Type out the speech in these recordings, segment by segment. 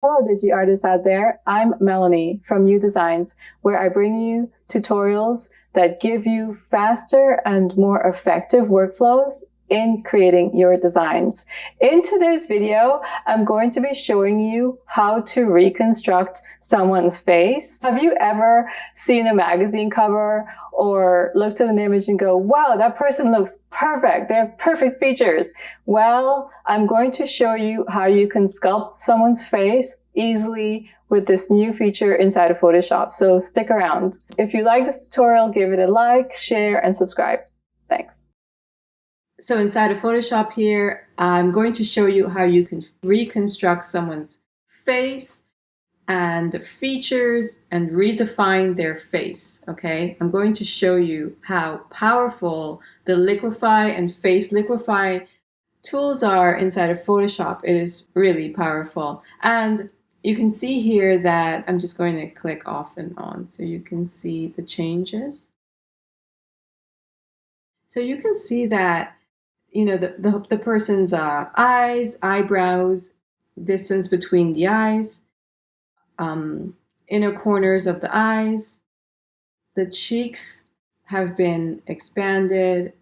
Hello, Digi artists out there. I'm Melanie from U Designs, where I bring you tutorials that give you faster and more effective workflows in creating your designs. In today's video, I'm going to be showing you how to reconstruct someone's face. Have you ever seen a magazine cover or looked at an image and go, wow, that person looks perfect. They have perfect features. Well, I'm going to show you how you can sculpt someone's face easily with this new feature inside of Photoshop. So stick around. If you like this tutorial, give it a like, share, and subscribe. Thanks. So inside of Photoshop here, I'm going to show you how you can reconstruct someone's face and features and redefine their face, okay? I'm going to show you how powerful the Liquify and Face Liquify tools are inside of Photoshop. It is really powerful. And you can see here that I'm just going to click off and on so you can see the changes. So you can see that, you know, the person's eyes, eyebrows, distance between the eyes, inner corners of the eyes, the cheeks have been expanded,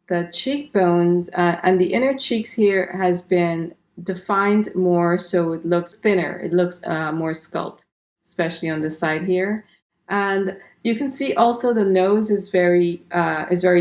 the cheekbones and the inner cheeks here has been defined more, so it looks thinner, it looks more sculpt, especially on the side here. And you can see also the nose is very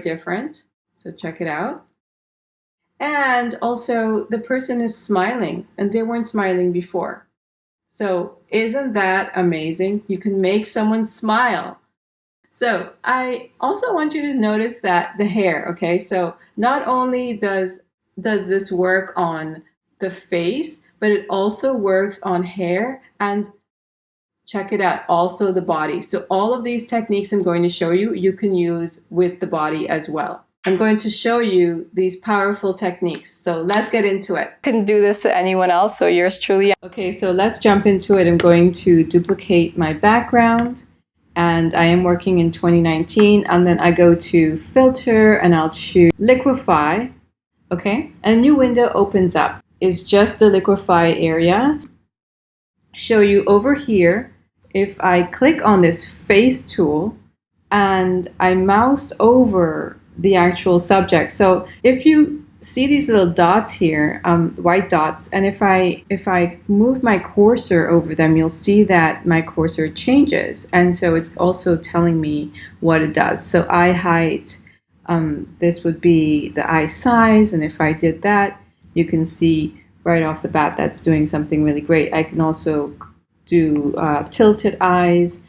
different, so check it out. And also the person is smiling and they weren't smiling before. So isn't that amazing? You can make someone smile. So I also want you to notice that the hair, okay? So not only does this work on the face, but it also works on hair, and check it out, also the body. So all of these techniques I'm going to show you, you can use with the body as well. I'm going to show you these powerful techniques. So let's get into it. Couldn't do this to anyone else, so yours truly. Okay, so let's jump into it. I'm going to duplicate my background, and I am working in 2019, and then I go to filter and I'll choose Liquify. Okay, a new window opens up. It's just the Liquify area. Show you over here, if I click on this face tool and I mouse over the actual subject. So if you see these little dots here, white dots, and if I move my cursor over them, you'll see that my cursor changes, and so it's also telling me what it does. So eye height, this would be the eye size, and if I did that, you can see right off the bat that's doing something really great. I can also do tilted eyes.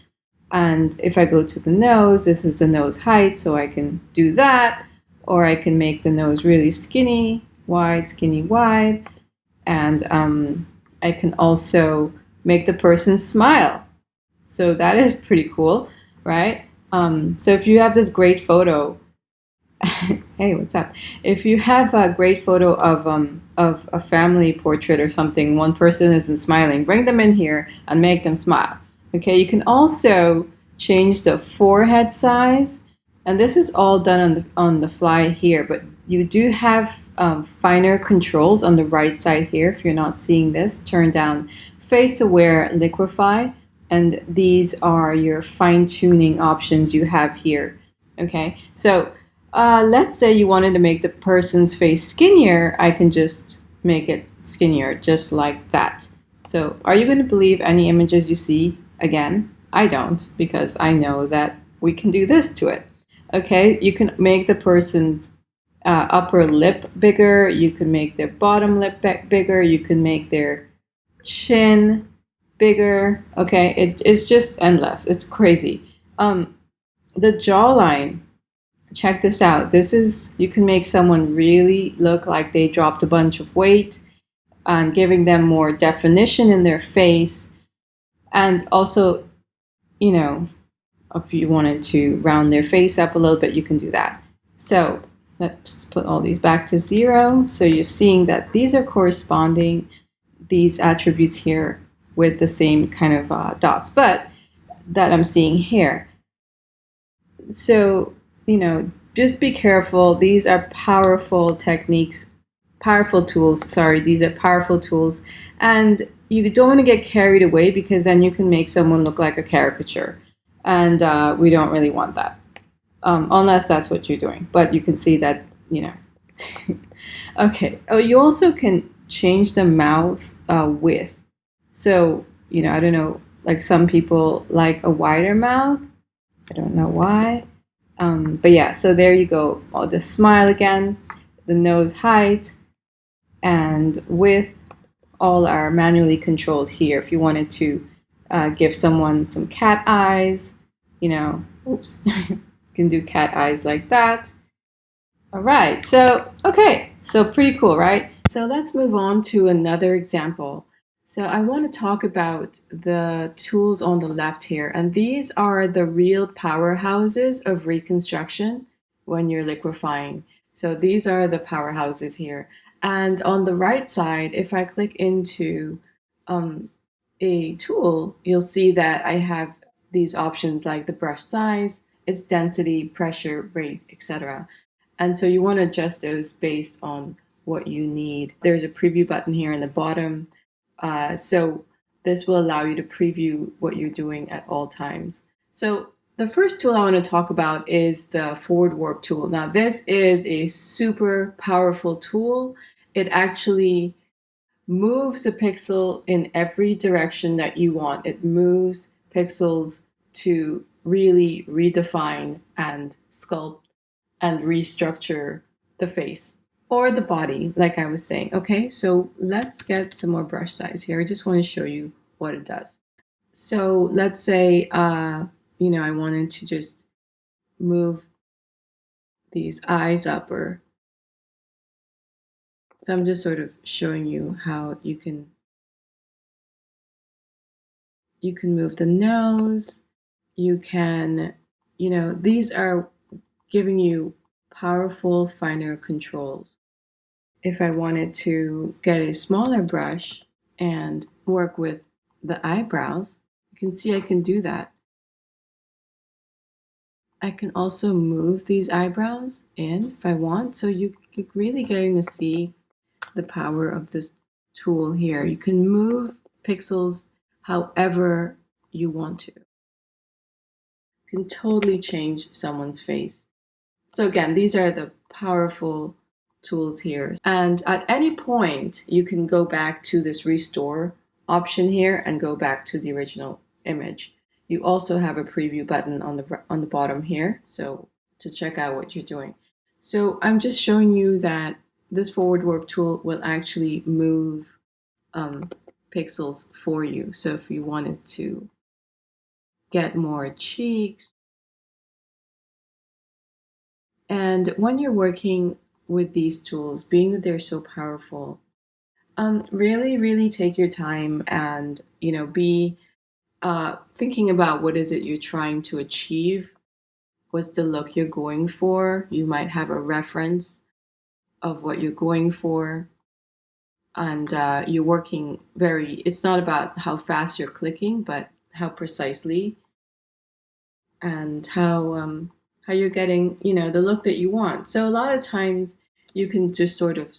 And if I go to the nose, this is the nose height, so I can do that. Or I can make the nose really skinny, wide, and I can also make the person smile. So that is pretty cool, right? So if you have this great photo, hey, what's up? If you have a great photo of a family portrait or something, one person isn't smiling, bring them in here and make them smile. Okay, you can also change the forehead size, and this is all done on the fly here, but you do have finer controls on the right side here. If you're not seeing this, turn down Face-Aware Liquify, and these are your fine-tuning options you have here. Okay, so let's say you wanted to make the person's face skinnier. I can just make it skinnier, just like that. So are you going to believe any images you see again? I don't, because I know that we can do this to it. Okay, you can make the person's upper lip bigger, you can make their bottom lip bigger, you can make their chin bigger. Okay, it's just endless. It's crazy. The jawline, check this out. This is, you can make someone really look like they dropped a bunch of weight, and giving them more definition in their face. And also, you know, if you wanted to round their face up a little bit, you can do that. So let's put all these back to 0. So you're seeing that these are corresponding, these attributes here, with the same kind of dots, but that I'm seeing here. So, you know, just be careful. These are powerful techniques, powerful tools. Sorry, these are powerful tools. And you don't want to get carried away because then you can make someone look like a caricature. And we don't really want that. Unless that's what you're doing. But you can see that, you know. Okay. Oh, you also can change the mouth width. So, you know, I don't know, like some people like a wider mouth. I don't know why. But yeah, so there you go. I'll just smile again. The nose height and width all are manually controlled here. If you wanted to give someone some cat eyes, you know, oops, you can do cat eyes like that. All right, so, okay, so pretty cool, right? So let's move on to another example. So I want to talk about the tools on the left here, and these are the real powerhouses of reconstruction when you're liquefying. So these are the powerhouses here. And on the right side, if I click into a tool, you'll see that I have these options like the brush size, its density, pressure, rate, etc. And so you want to adjust those based on what you need. There's a preview button here in the bottom. So this will allow you to preview what you're doing at all times. So the first tool I want to talk about is the forward warp tool. Now this is a super powerful tool. It actually moves a pixel in every direction that you want. It moves pixels to really redefine and sculpt and restructure the face or the body, like I was saying. Okay, so let's get some more brush size here. I just want to show you what it does. So let's say, you know, I wanted to just move these eyes up, or so I'm just sort of showing you how you can move the nose. You can, you know, these are giving you powerful, finer controls. If I wanted to get a smaller brush and work with the eyebrows, you can see I can do that. I can also move these eyebrows in if I want. So you're really getting to see the power of this tool here. You can move pixels however you want to. You can totally change someone's face. So again, these are the powerful tools here. And at any point, you can go back to this restore option here and go back to the original image. You also have a preview button on the bottom here, so to check out what you're doing. So I'm just showing you that this forward warp tool will actually move pixels for you. So if you wanted to get more cheeks, and when you're working with these tools, being that they're so powerful, really, really take your time and, you know, be thinking about what is it you're trying to achieve. What's the look you're going for? You might have a reference of what you're going for. And you're working it's not about how fast you're clicking, but how precisely and how you're getting, you know, the look that you want. So a lot of times you can just sort of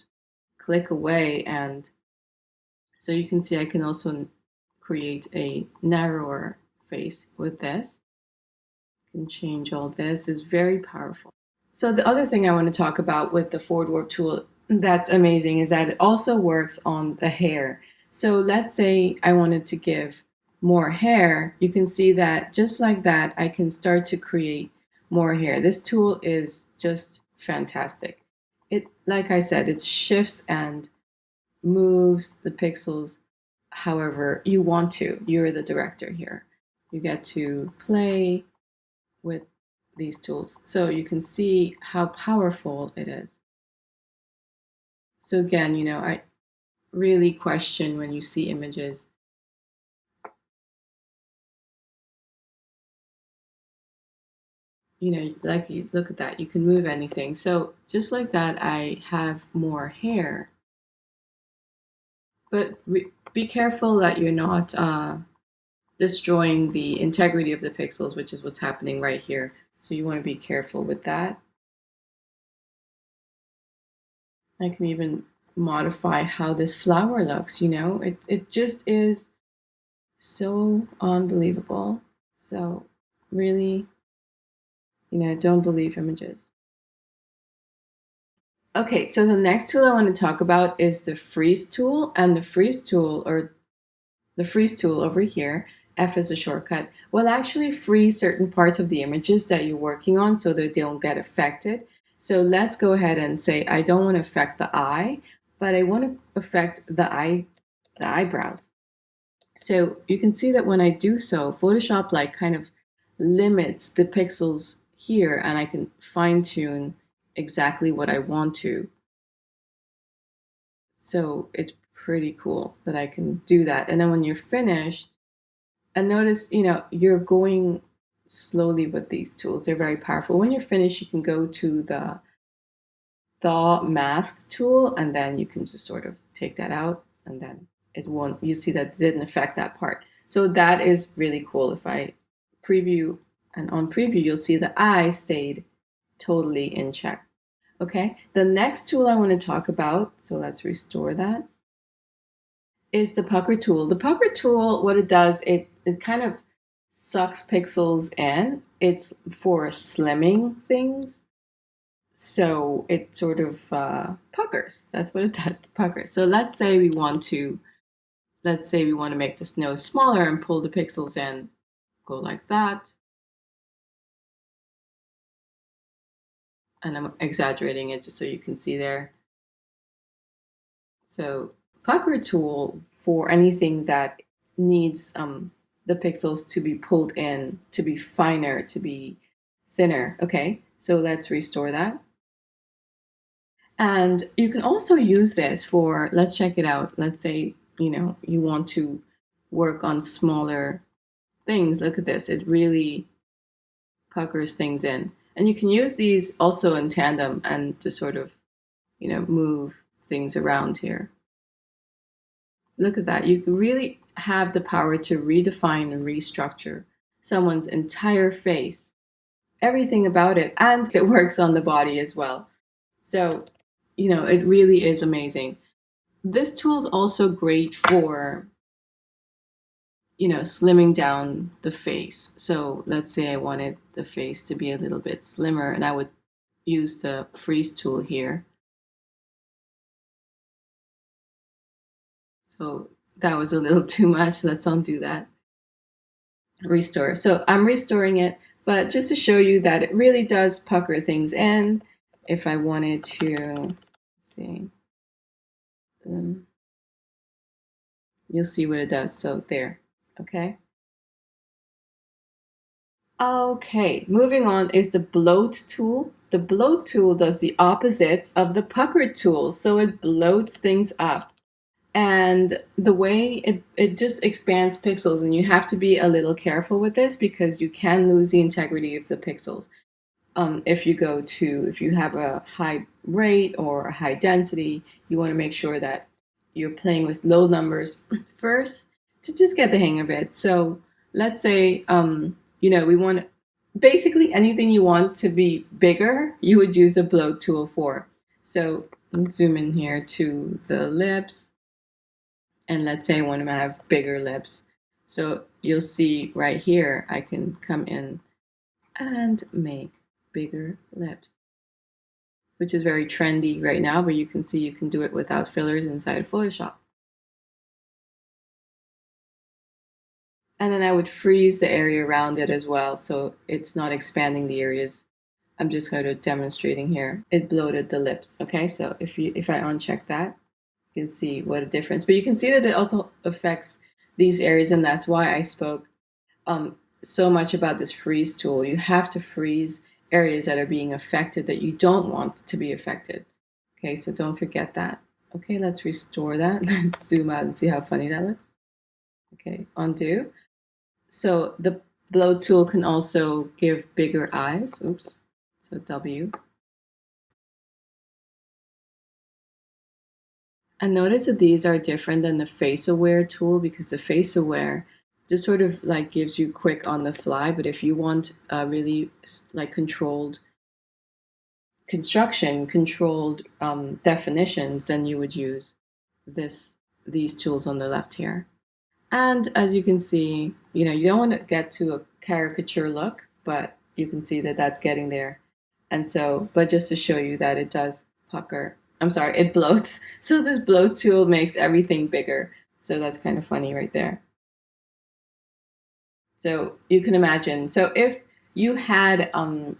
click away, and so you can see I can also create a narrower face with this. I can change all this. It's very powerful. So the other thing I want to talk about with the forward warp tool that's amazing is that it also works on the hair. So let's say I wanted to give more hair. You can see that just like that, I can start to create more hair. This tool is just fantastic. It, like I said, it shifts and moves the pixels however you want to. You're the director here. You get to play with these tools. So you can see how powerful it is. So again, you know, I really question when you see images. You know, like you look at that, you can move anything. So just like that, I have more hair. But be careful that you're not destroying the integrity of the pixels, which is what's happening right here. So you want to be careful with that. I can even modify how this flower looks, you know? It just is so unbelievable. So really, you know, don't believe images. Okay, so the next tool I want to talk about is the freeze tool, and the freeze tool, or the freeze tool over here, F is a shortcut, will actually freeze certain parts of the images that you're working on so that they don't get affected. So let's go ahead and say I don't want to affect the eye, but I want to affect the eyebrows. So you can see that when I do so, Photoshop like kind of limits the pixels here, and I can fine tune exactly what I want to. So it's pretty cool that I can do that. And then when you're finished, and notice, you know, you're going slowly with these tools. They're very powerful. When you're finished, you can go to the thaw mask tool, and then you can just sort of take that out, and then it won't, you see that it didn't affect that part. So that is really cool. If I preview, and on preview, you'll see the eye stayed totally in check. Okay, the next tool I want to talk about, so let's restore that, is the pucker tool. The pucker tool, what it does, it kind of sucks pixels in. It's for slimming things. So it sort of puckers. That's what it does, puckers. So let's say we want to make the snow smaller and pull the pixels in, go like that. And I'm exaggerating it just so you can see there. So pucker tool for anything that needs the pixels to be pulled in, to be finer, to be thinner. Okay, so let's restore that. And you can also use this for, let's check it out. Let's say, you know, you want to work on smaller things. Look at this. It really puckers things in. And you can use these also in tandem and to sort of, you know, move things around here. Look at that. You can really have the power to redefine and restructure someone's entire face, everything about it, and it works on the body as well. So, you know, it really is amazing. This tool is also great for, you know, slimming down the face. So let's say I wanted the face to be a little bit slimmer, and I would use the freeze tool here. So that was a little too much. Let's undo that. Restore. So I'm restoring it, but just to show you that it really does pucker things in. If I wanted to, see, you'll see what it does. So there, okay. Okay, moving on is the bloat tool. The bloat tool does the opposite of the pucker tool, so it bloats things up. And the way it just expands pixels, and you have to be a little careful with this because you can lose the integrity of the pixels. If you have a high rate or a high density, you want to make sure that you're playing with low numbers first to just get the hang of it. So let's say, you know, we want basically anything you want to be bigger, you would use a bloat tool for. So let's zoom in here to the lips. And let's say I want to have bigger lips. So you'll see right here, I can come in and make bigger lips, which is very trendy right now, but you can see you can do it without fillers inside Photoshop. And then I would freeze the area around it as well, so it's not expanding the areas. I'm just kind of demonstrating here. It bloated the lips. Okay, so if I uncheck that, you can see what a difference. But you can see that it also affects these areas, and that's why I spoke so much about this freeze tool. You have to freeze areas that are being affected that you don't want to be affected. Okay, so don't forget that. Okay, let's restore that. Let's zoom out and see how funny that looks. Okay, undo. So the bloat tool can also give bigger eyes. Oops, so W. And notice that these are different than the Face-Aware tool because the Face-Aware just sort of like gives you quick on the fly. But if you want a really like controlled construction controlled definitions, then you would use these tools on the left here. And as you can see, you don't want to get to a caricature look, but you can see that that's getting there. And so, but just to show you that it does pucker, it bloats. So this bloat tool makes everything bigger. So that's kind of funny right there. So you can imagine. So if you had,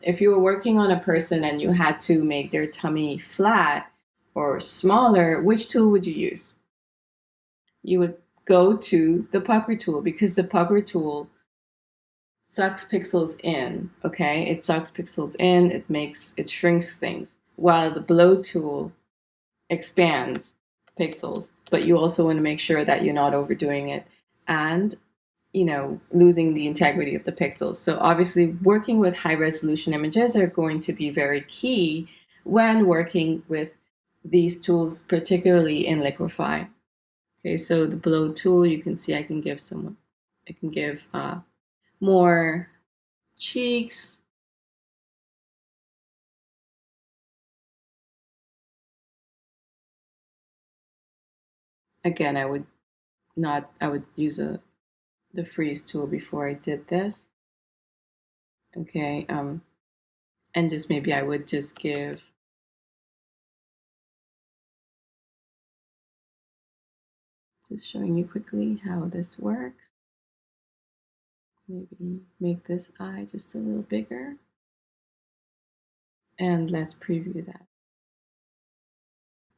if you were working on a person and you had to make their tummy flat or smaller, which tool would you use? You would go to the pucker tool, because the pucker tool sucks pixels in, okay? It sucks pixels in, it shrinks things, while the bloat tool expands pixels, but you also want to make sure that you're not overdoing it and, losing the integrity of the pixels. So obviously working with high resolution images are going to be very key when working with these tools, particularly in Liquify. Okay, so the Bloat tool, you can see I can give more cheeks. Again, I would use the freeze tool before I did this. Okay, and just maybe I would just give just showing you quickly how this works. Maybe make this eye just a little bigger. And let's preview that.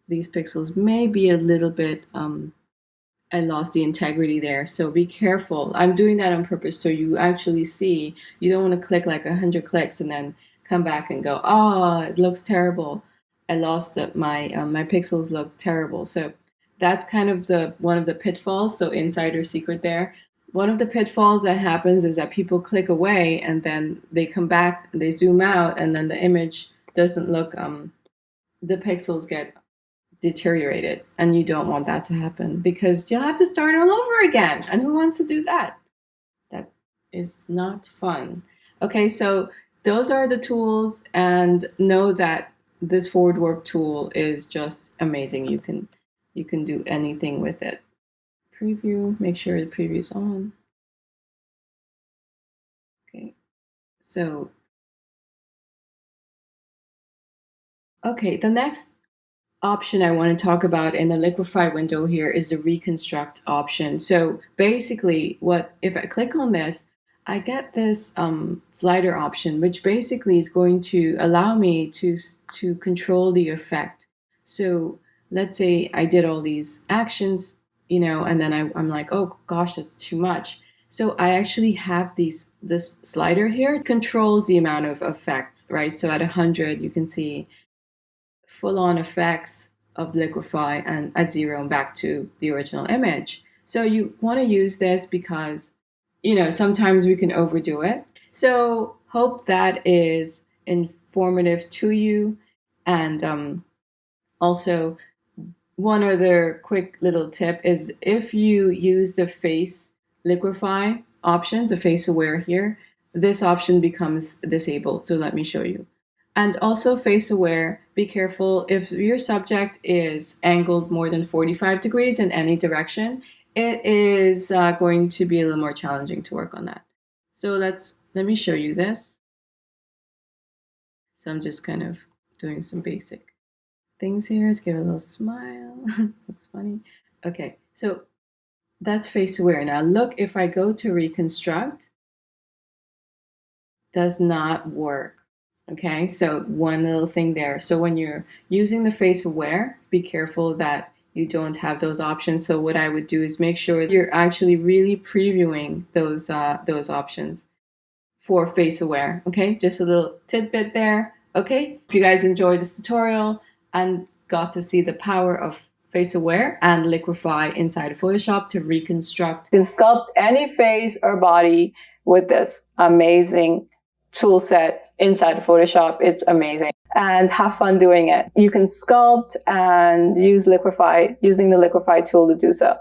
These pixels may be a little bit, I lost the integrity there, so be careful. I'm doing that on purpose so you actually see. You don't want to click like 100 clicks and then come back and go, oh, it looks terrible. I lost my pixels look terrible. So that's kind of one of the pitfalls. So insider secret there. One of the pitfalls that happens is that people click away and then they come back, they zoom out, and then the image doesn't look, the pixels get deteriorated, and you don't want that to happen because you'll have to start all over again. And who wants to do that? That is not fun. Okay, so those are the tools, and know that this forward warp tool is just amazing. You can do anything with it. Preview, make sure the preview is on. Okay, so the next option I want to talk about in the Liquify window here is the Reconstruct option. So basically, if I click on this, I get this slider option, which basically is going to allow me to control the effect. So let's say I did all these actions, and then I'm like, oh gosh, that's too much. So I actually have this slider here. It controls the amount of effects, right? So at 100, you can see full-on effects of Liquify, and at 0 back to the original image. So you want to use this because, sometimes we can overdo it. So hope that is informative to you. And also, one other quick little tip is if you use the face Liquify options, the Face-Aware here, this option becomes disabled. So let me show you. And also Face-Aware, be careful if your subject is angled more than 45 degrees in any direction, it is going to be a little more challenging to work on that. So let me show you this. So I'm just kind of doing some basic things here. Let's give it a little smile. Looks funny. Okay, so that's Face-Aware. Now look, if I go to Reconstruct, does not work. Okay, so one little thing there. So when you're using the Face-Aware, be careful that you don't have those options. So what I would do is make sure you're actually really previewing those options for Face-Aware. Okay, just a little tidbit there. Okay, if you guys enjoyed this tutorial and got to see the power of Face-Aware and Liquify inside of Photoshop to reconstruct and sculpt any face or body with this amazing tool set inside of Photoshop. It's amazing. And have fun doing it. You can sculpt and use Liquify, using the Liquify tool to do so.